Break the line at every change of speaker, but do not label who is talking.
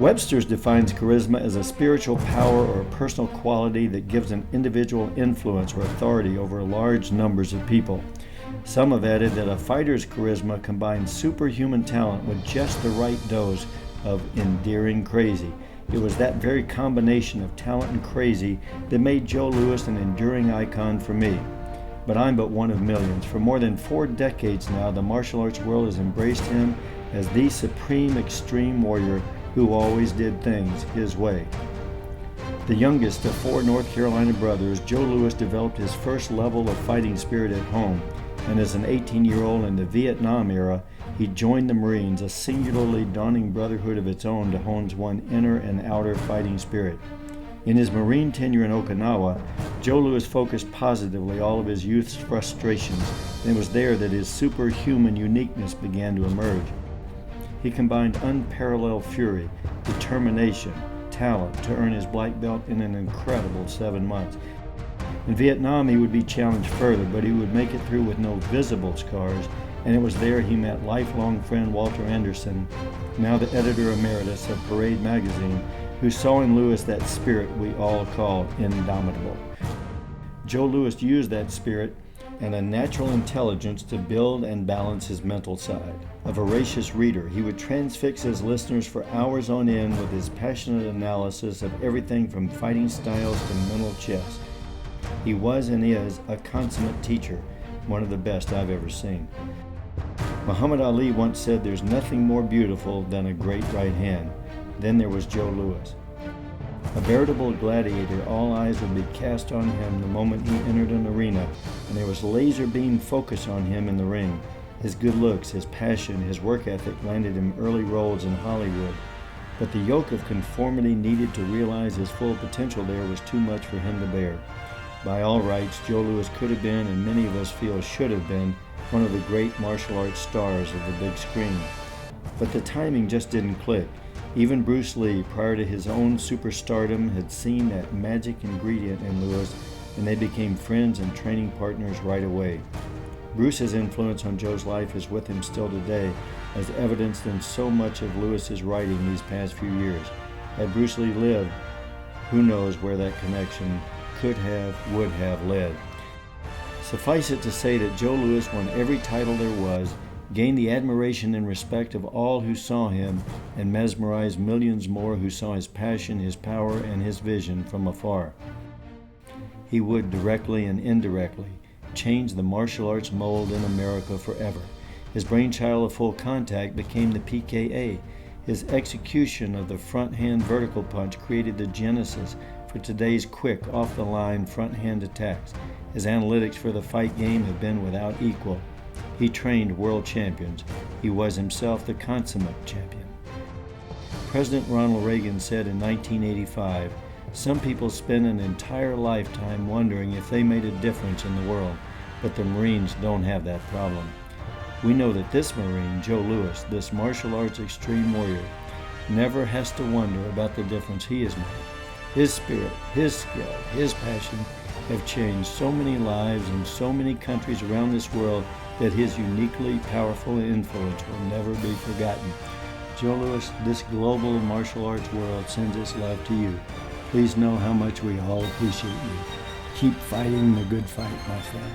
Webster's defines charisma as a spiritual power or a personal quality that gives an individual influence or authority over large numbers of people. Some have added that a fighter's charisma combines superhuman talent with just the right dose of endearing crazy. It was that very combination of talent and crazy that made Joe Louis an enduring icon for me. But I'm but one of millions. For more than 4 decades now, the martial arts world has embraced him as the supreme extreme warrior who always did things his way. The youngest of 4 North Carolina brothers, Joe Louis developed his first level of fighting spirit at home, and as an 18-year-old in the Vietnam era, he joined the Marines, a singularly daunting brotherhood of its own to hone one's inner and outer fighting spirit. In his Marine tenure in Okinawa, Joe Louis focused positively all of his youth's frustrations, and it was there that his superhuman uniqueness began to emerge. He combined unparalleled fury, determination, talent to earn his black belt in an incredible 7 months. In Vietnam, he would be challenged further, but he would make it through with no visible scars, and it was there he met lifelong friend Walter Anderson, now the editor emeritus of Parade magazine, who saw in Louis that spirit we all call indomitable. Joe Louis used that spirit and a natural intelligence to build and balance his mental side. A voracious reader, he would transfix his listeners for hours on end with his passionate analysis of everything from fighting styles to mental chess. He was and is a consummate teacher, one of the best I've ever seen. Muhammad Ali once said, "There's nothing more beautiful than a great right hand." Then there was Joe Louis. A veritable gladiator, all eyes would be cast on him the moment he entered an arena, and there was laser beam focus on him in the ring. His good looks, his passion, his work ethic landed him early roles in Hollywood. But the yoke of conformity needed to realize his full potential there was too much for him to bear. By all rights, Joe Louis could have been, and many of us feel should have been, one of the great martial arts stars of the big screen. But the timing just didn't click. Even Bruce Lee, prior to his own superstardom, had seen that magic ingredient in Louis, and they became friends and training partners right away. Bruce's influence on Joe's life is with him still today, as evidenced in so much of Louis's writing these past few years. Had Bruce Lee lived, who knows where that connection could have, would have led. Suffice it to say that Joe Louis won every title there was, gained the admiration and respect of all who saw him, and mesmerized millions more who saw his passion, his power, and his vision from afar. He would, directly and indirectly, change the martial arts mold in America forever. His brainchild of full contact became the PKA. His execution of the front hand vertical punch created the genesis for today's quick, off-the-line front hand attacks. His analytics for the fight game have been without equal. He trained world champions. He was himself the consummate champion. President Ronald Reagan said in 1985, "Some people spend an entire lifetime wondering if they made a difference in the world, but the Marines don't have that problem." We know that this Marine, Joe Louis, this martial arts extreme warrior, never has to wonder about the difference he has made. His spirit, his skill, his passion have changed so many lives in so many countries around this world that his uniquely powerful influence will never be forgotten. Joe Louis, this global martial arts world sends its love to you. Please know how much we all appreciate you. Keep fighting the good fight, my friend.